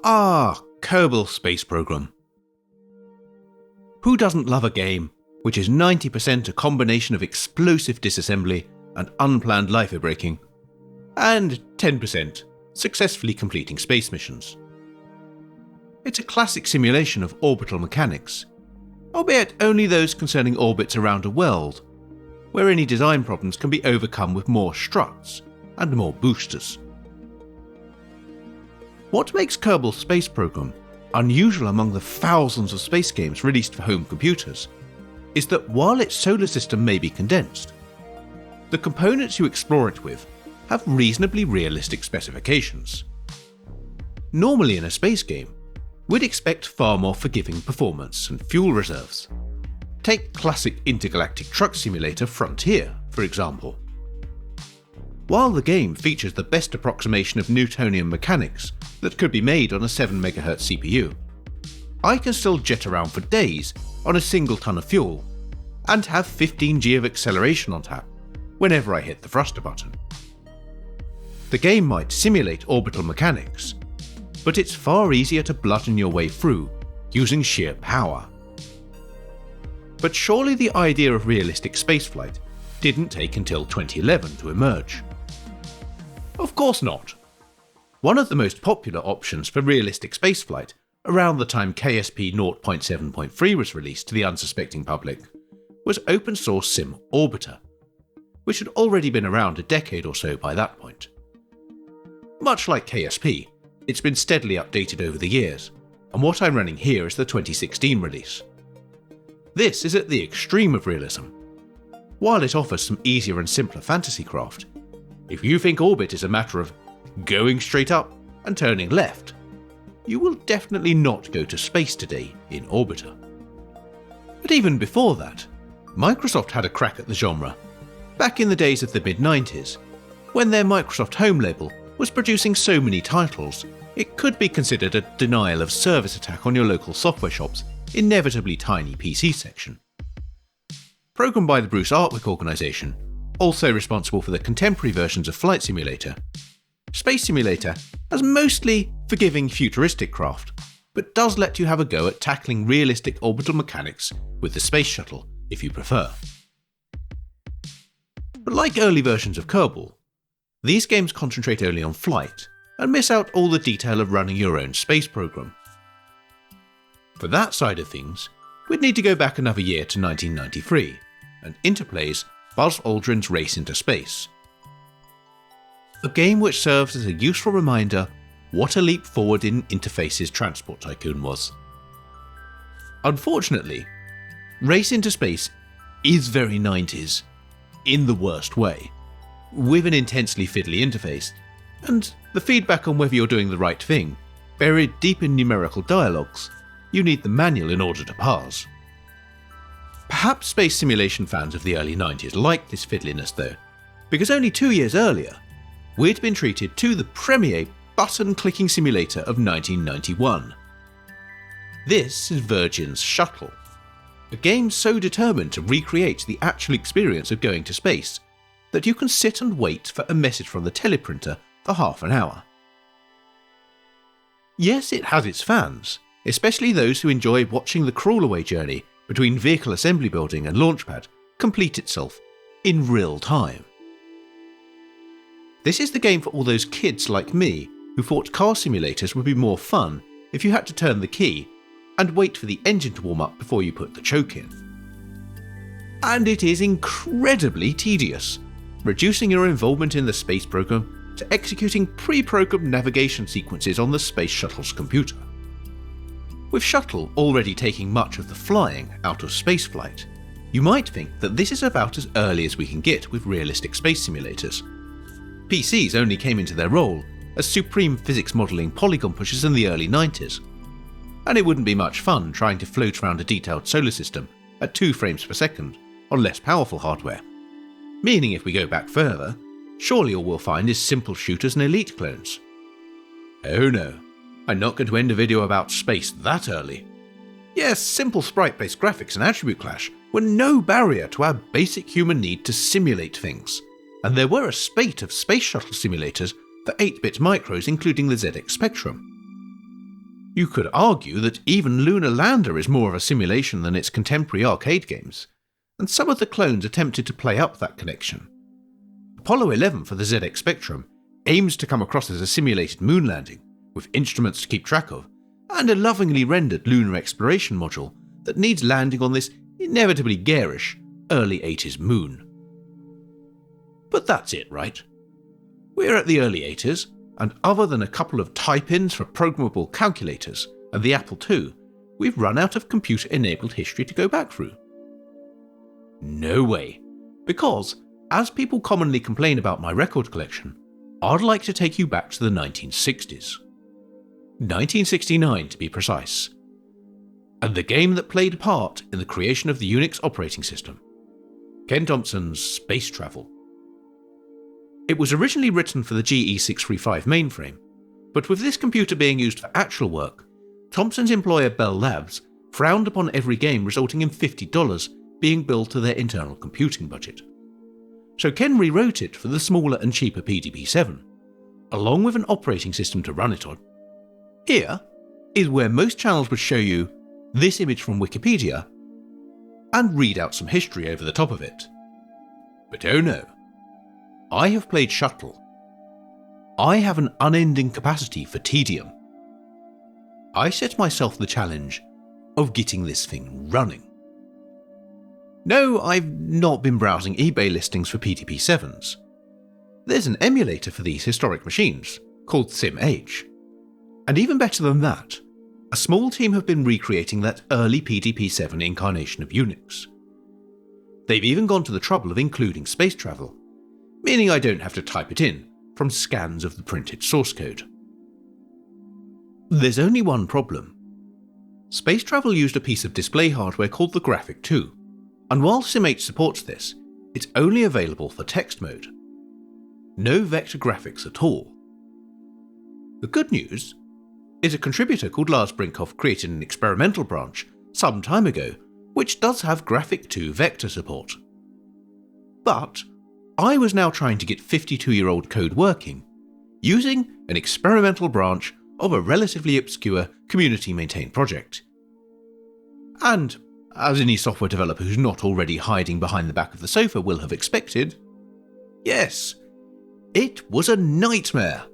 Kerbal space program. Who doesn't love a game which is 90% a combination of explosive disassembly and unplanned lifer breaking, and 10% successfully completing space missions? It's a classic simulation of orbital mechanics, albeit only those concerning orbits around a world, where any design problems can be overcome with more struts and more boosters. What makes Kerbal Space Program unusual among the thousands of space games released for home computers is that while its solar system may be condensed, the components you explore it with have reasonably realistic specifications. Normally in a space game, we'd expect far more forgiving performance and fuel reserves. Take classic intergalactic truck simulator Frontier, for example. While the game features the best approximation of Newtonian mechanics that could be made on a 7 MHz CPU, I can still jet around for days on a single ton of fuel and have 15G of acceleration on tap whenever I hit the thruster button. The game might simulate orbital mechanics, but it's far easier to bludgeon your way through using sheer power. But surely the idea of realistic spaceflight didn't take until 2011 to emerge. Of course not. One of the most popular options for realistic spaceflight around the time KSP 0.7.3 was released to the unsuspecting public was open source simh Orbiter, which had already been around a decade or so by that point. Much like KSP, it's been steadily updated over the years, and what I'm running here is the 2016 release. This is at the extreme of realism. While it offers some easier and simpler fantasy craft, if you think orbit is a matter of going straight up and turning left, you will definitely not go to space today in Orbiter. But even before that, Microsoft had a crack at the genre, back in the days of the mid-90s, when their Microsoft Home label was producing so many titles, it could be considered a denial of service attack on your local software shop's inevitably tiny PC section. Programmed by the Bruce Artwick organisation, also responsible for the contemporary versions of Flight Simulator, Space Simulator has mostly forgiving futuristic craft, but does let you have a go at tackling realistic orbital mechanics with the Space Shuttle if you prefer. But like early versions of Kerbal, these games concentrate only on flight and miss out all the detail of running your own space program. For that side of things, we'd need to go back another year to 1993 and Interplay's Buzz Aldrin's Race into Space. A game which serves as a useful reminder what a leap forward in interfaces Transport Tycoon was. Unfortunately, Race into Space is very 90s, in the worst way, with an intensely fiddly interface, and the feedback on whether you're doing the right thing, buried deep in numerical dialogues, you need the manual in order to parse. Perhaps space simulation fans of the early 90s liked this fiddliness though, because only 2 years earlier, we'd been treated to the premier button-clicking simulator of 1991. This is Virgin's Shuttle, a game so determined to recreate the actual experience of going to space that you can sit and wait for a message from the teleprinter for half an hour. Yes, it has its fans, especially those who enjoy watching the crawl-away journey between vehicle assembly building and launchpad complete itself in real time. This is the game for all those kids like me who thought car simulators would be more fun if you had to turn the key and wait for the engine to warm up before you put the choke in. And it is incredibly tedious, reducing your involvement in the space program to executing pre-programmed navigation sequences on the Space Shuttle's computer. With Shuttle already taking much of the flying out of spaceflight, you might think that this is about as early as we can get with realistic space simulators. PCs only came into their role as supreme physics modelling polygon pushers in the early 90s, and it wouldn't be much fun trying to float around a detailed solar system at 2 frames per second on less powerful hardware. Meaning if we go back further, surely all we'll find is simple shooters and elite clones. Oh no, I'm not going to end a video about space that early. Yes, simple sprite-based graphics and attribute clash were no barrier to our basic human need to simulate things, and there were a spate of space shuttle simulators for 8-bit micros including the ZX Spectrum. You could argue that even Lunar Lander is more of a simulation than its contemporary arcade games, and some of the clones attempted to play up that connection. Apollo 11 for the ZX Spectrum aims to come across as a simulated moon landing, with instruments to keep track of, and a lovingly rendered lunar exploration module that needs landing on this inevitably garish early 80s moon. But that's it, right? We're at the early 80s, and other than a couple of type-ins for programmable calculators and the Apple II, we've run out of computer-enabled history to go back through. No way, because, as people commonly complain about my record collection, I'd like to take you back to the 1960s. 1969 to be precise. And the game that played a part in the creation of the Unix operating system, Ken Thompson's Space Travel. It was originally written for the GE635 mainframe, but with this computer being used for actual work, Thompson's employer Bell Labs frowned upon every game resulting in $50 being billed to their internal computing budget. So Ken rewrote it for the smaller and cheaper PDP-7, along with an operating system to run it on. Here is where most channels would show you this image from Wikipedia and read out some history over the top of it. But oh no, I have played Shuttle. I have an unending capacity for tedium. I set myself the challenge of getting this thing running. No, I've not been browsing eBay listings for PDP-7s. There's an emulator for these historic machines, called simh. And even better than that, a small team have been recreating that early PDP-7 incarnation of Unix. They've even gone to the trouble of including space travel, meaning I don't have to type it in from scans of the printed source code. There's only one problem. Space travel used a piece of display hardware called the Graphic 2, and while simh supports this, it's only available for text mode. No vector graphics at all. The good news is a contributor called Lars Brinkhoff created an experimental branch some time ago which does have Graphic 2 vector support. But I was now trying to get 52-year-old code working using an experimental branch of a relatively obscure community-maintained project. And, as any software developer who's not already hiding behind the back of the sofa will have expected, yes, it was a nightmare.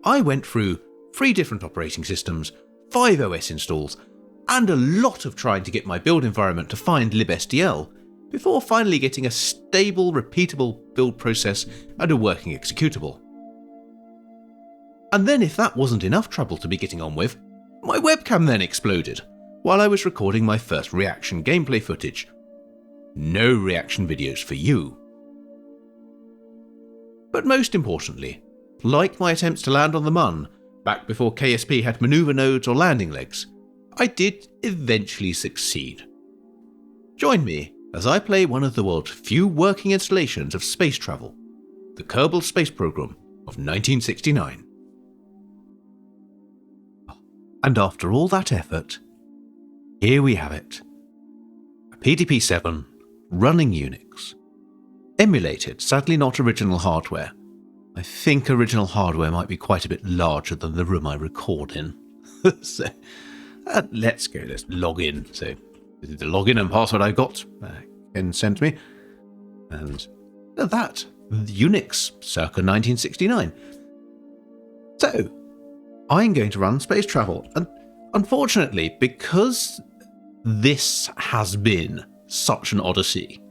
I went through 3 different operating systems, 5 OS installs, and a lot of trying to get my build environment to find libstl before finally getting a stable, repeatable build process and a working executable. And then if that wasn't enough trouble to be getting on with, my webcam then exploded while I was recording my first reaction gameplay footage. No reaction videos for you. But most importantly, like my attempts to land on the Mun, back before KSP had maneuver nodes or landing legs, I did eventually succeed. Join me as I play one of the world's few working installations of space travel, the Kerbal space program of 1969. And after all that effort, here we have it. A PDP-7 running Unix. Emulated, sadly not original hardware. I think original hardware might be quite a bit larger than the room I record in. So, let's go, let's log in. So, this is the login and password I got. Ken sent me. And that, Unix, circa 1969. So, I'm going to run space travel. And unfortunately, because this has been such an odyssey,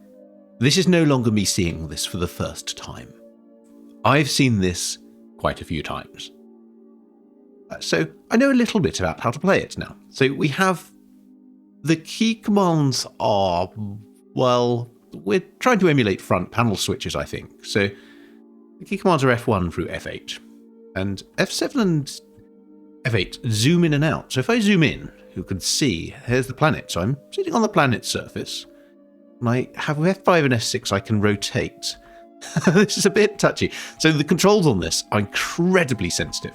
this is no longer me seeing this for the first time. I've seen this quite a few times. So I know a little bit about how to play it now. So we have the key commands are, well, we're trying to emulate front panel switches, I think. So the key commands are F1 through F8. And F7 and F8 zoom in and out. So if I zoom in, you can see, here's the planet. So I'm sitting on the planet's surface. And I have with F5 and F6 I can rotate. This is a bit touchy. So the controls on this are incredibly sensitive.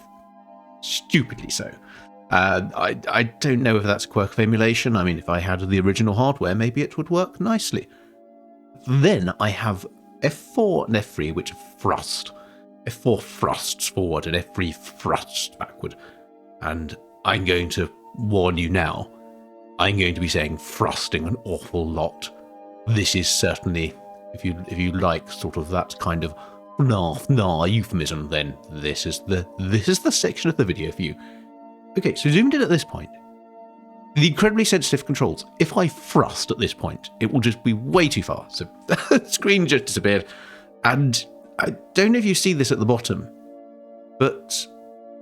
Stupidly so. I don't know if that's a quirk of emulation. I mean, if I had the original hardware, maybe it would work nicely. Then I have F4 and F3, which thrust. F4 thrusts forward and F3 thrusts backward. And I'm going to warn you now. I'm going to be saying frosting an awful lot. This is certainly, if you like sort of that kind of nah euphemism, then this is the section of the video for you. Okay, so zoomed in at this point. The incredibly sensitive controls. If I thrust at this point, it will just be way too far. So the screen just disappeared. And I don't know if you see this at the bottom, but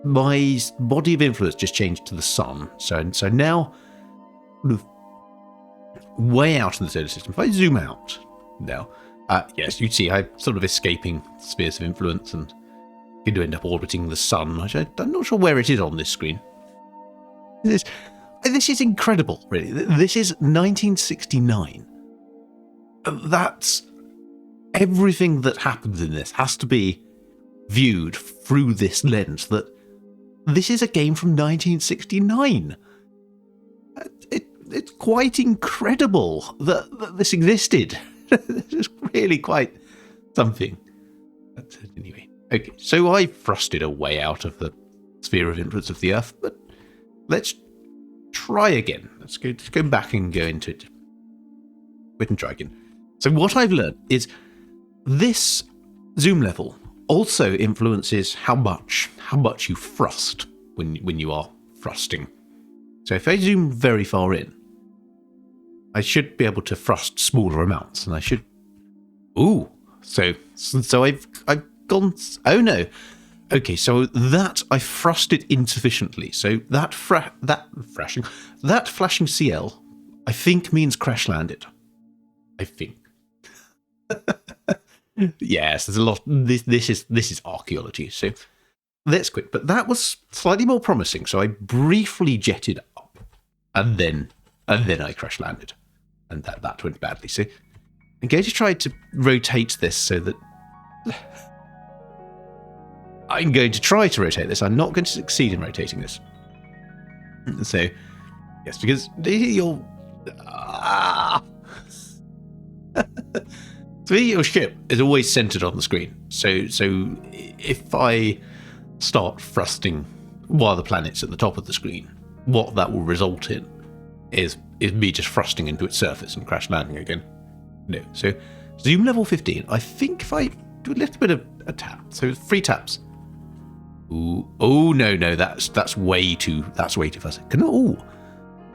my body of influence just changed to the sun. So now, way out in the solar system. If I zoom out now, yes, you'd see I'm sort of escaping spheres of influence and going to end up orbiting the sun, which I'm not sure where it is on this screen. This is incredible, really. This is 1969. That's everything that happens in this has to be viewed through this lens. That this is a game from 1969. It's quite incredible that this existed. This is really quite something. But anyway, okay. So I thrusted a way out of the sphere of influence of the Earth, but let's try again. Let's go back and go into it. We can try again. So what I've learned is this zoom level also influences how much you thrust when you are thrusting. So if I zoom very far in, I should be able to thrust smaller amounts, and I should. Ooh, so I've gone. Oh no. Okay, so that I thrusted insufficiently. So that flashing CL, I think means crash landed. I think. Yes, there's a lot. This is archaeology. So let's quit. But that was slightly more promising. So I briefly jetted up, and then I crash landed, and that went badly. So I'm going to try to rotate this so that. I'm going to try to rotate this. I'm not going to succeed in rotating this. So, yes, because your your ship is always centered on the screen. So if I start thrusting while the planet's at the top of the screen, what that will result in is me just thrusting into its surface and crash landing again. No. So zoom level 15. I think if I do a little bit of a tap, so 3 taps. Ooh, oh no, that's way too fast.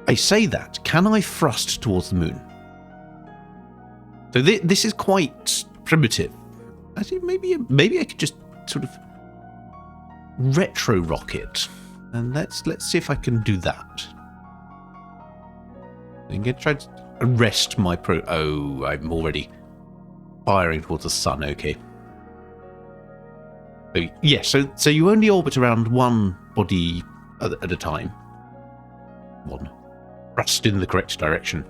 I say that. Can I thrust towards the moon? So this is quite primitive. I think maybe I could just sort of retro rocket, and let's see if I can do that. I'm going to try to arrest my Oh, I'm already firing towards the sun. Okay. So, yeah, so you only orbit around one body at a time. One. Thrust in the correct direction.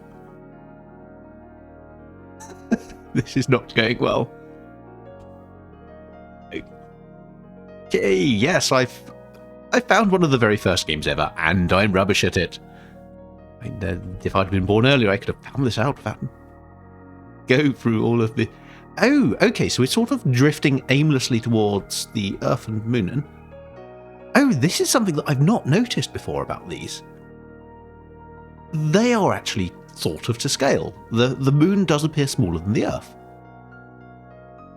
This is not going well. Okay, yes, I found one of the very first games ever, and I'm rubbish at it. And if I'd been born earlier, I could have found this out without go through all of the... Oh, okay, so it's sort of drifting aimlessly towards the Earth and Moon. And oh, this is something that I've not noticed before about these. They are actually sort of to scale. The Moon does appear smaller than the Earth.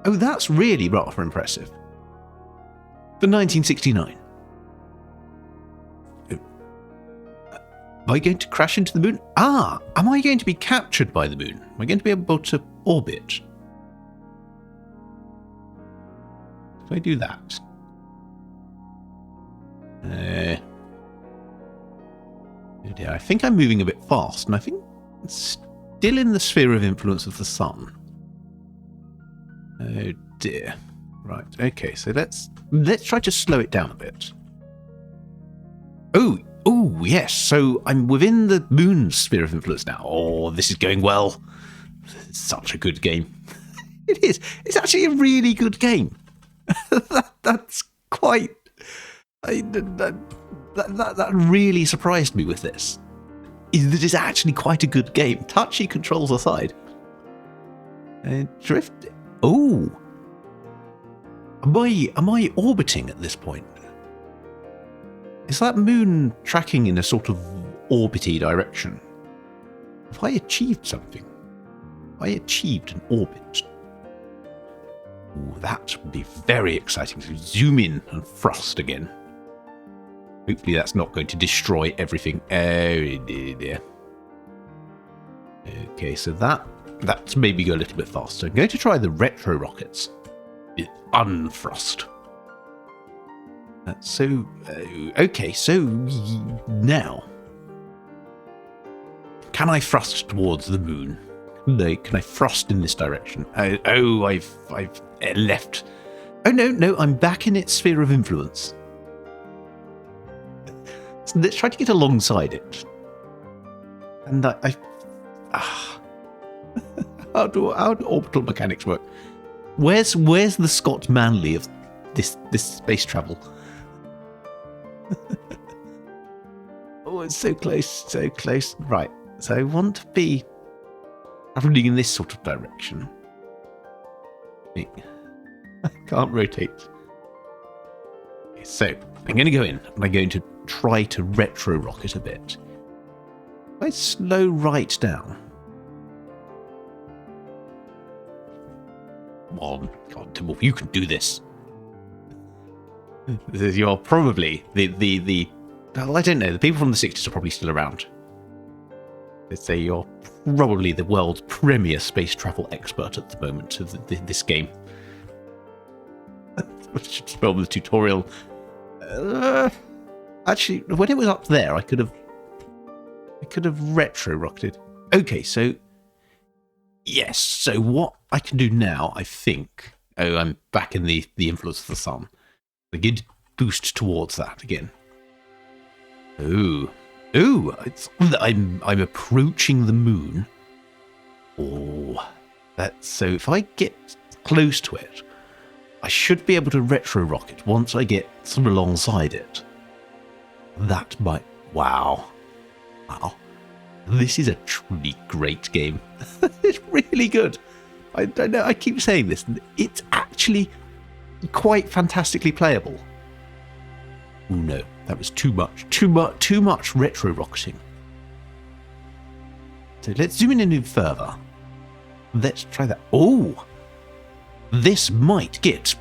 Oh, that's really rather impressive. For 1969. Am I going to crash into the Moon? Am I going to be captured by the Moon? Am I going to be able to orbit? If I do that. I think I'm moving a bit fast, and I think it's still in the sphere of influence of the sun. Oh dear. Right, okay, so let's try to slow it down a bit. Oh, yes, so I'm within the moon's sphere of influence now. Oh, this is going well. It's such a good game. It is. It's actually a really good game. That's quite... That really surprised me with this. Is that it's actually quite a good game. Touchy controls aside. Drift... Oh! Am I orbiting at this point? Is that moon tracking in a sort of orbity direction? Have I achieved something? Have I achieved an orbit? Ooh, that would be very exciting. So zoom in and thrust again. Hopefully that's not going to destroy everything. Oh dear. Okay, so that's maybe go a little bit faster. I'm going to try the retro rockets with unthrust. Okay, so now, can I thrust towards the moon? No, can I thrust in this direction? Oh, I've left. Oh no, I'm back in its sphere of influence. So let's try to get alongside it. And how do orbital mechanics work? Where's the Scott Manley of this space travel? Oh, it's so close, so close. Right, so I want to be traveling in this sort of direction. I can't rotate. Okay, so I'm going to go in and I'm going to try to retro rocket a bit. If I slow right down. Come on, God, Timble, you can do this. You're probably the well, I don't know, the people from the 60s are probably still around. Let's say you're probably the world's premier space travel expert at the moment of this game. I should spell the tutorial. Actually, when it was up there, I could have retro rocketed. Okay, so yes, so what I can do now, I think. Oh, I'm back in the influence of the sun. I did boost towards that again. Oh, I'm approaching the moon. Oh, so if I get close to it, I should be able to retro rocket once I get sort of alongside it. That might, wow. This is a truly great game. It's really good. I don't know, I keep saying this. It's actually quite fantastically playable. Oh no, that was too much retro rocketing. So let's zoom in even further. Let's try that. Oh, this might get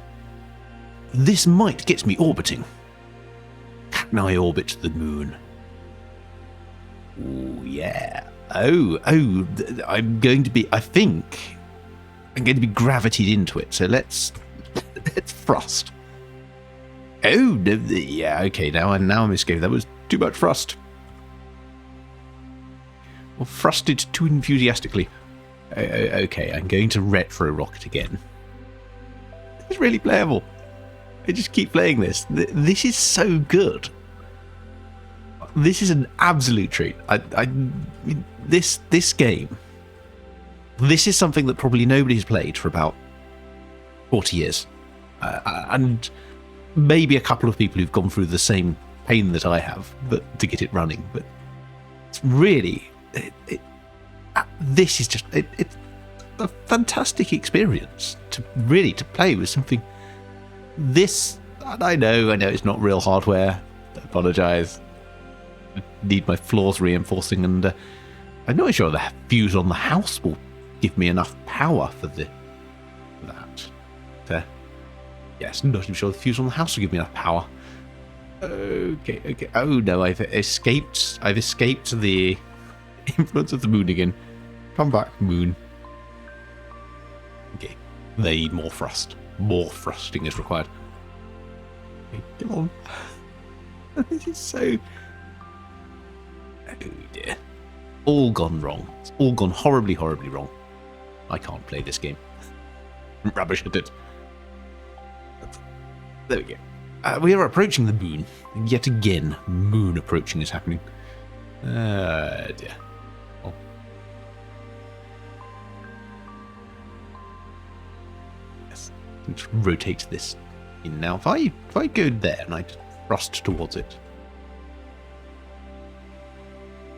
me orbiting. Can I orbit the moon? Oh yeah. Oh, I'm going to be. I think I'm going to be gravitated into it. So let's thrust. Oh no, yeah. Okay, now I'm escaping. That was too much thrust. Or thrusted too enthusiastically. Okay, I'm going to retro rocket again. It's really playable. I just keep playing this. This is so good. This is an absolute treat. This game. This is something that probably nobody's played for about 40 years, and maybe a couple of people who've gone through the same pain that I have, but to get it running. But it's really, this is just it's a fantastic experience to play with something. This, I know it's not real hardware. I apologise. Need my floors reinforcing, and I'm not sure the fuse on the house will give me enough power for that. Yes, I'm not even sure the fuse on the house will give me enough power. Okay. Oh no, I've escaped the influence of the moon again. Come back, moon. Okay, they need more thrust. More thrusting is required. Okay, come on. This is so... Oh dear. All gone wrong. It's all gone horribly, horribly wrong. I can't play this game. Rubbish at it. There we go. We are approaching the moon. And yet again, moon approaching is happening. Dear. Oh. Yes. Let's rotate this in now. If I go there and I thrust towards it.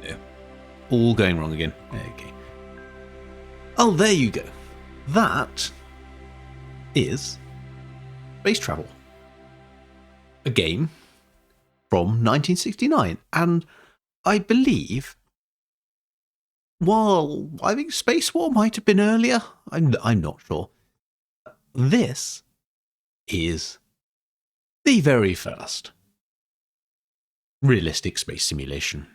Yeah. All going wrong again. Okay. Oh, there you go. That is space travel. A game from 1969, and I believe, well, I think Space War might have been earlier. I'm not sure. This is the very first realistic space simulation.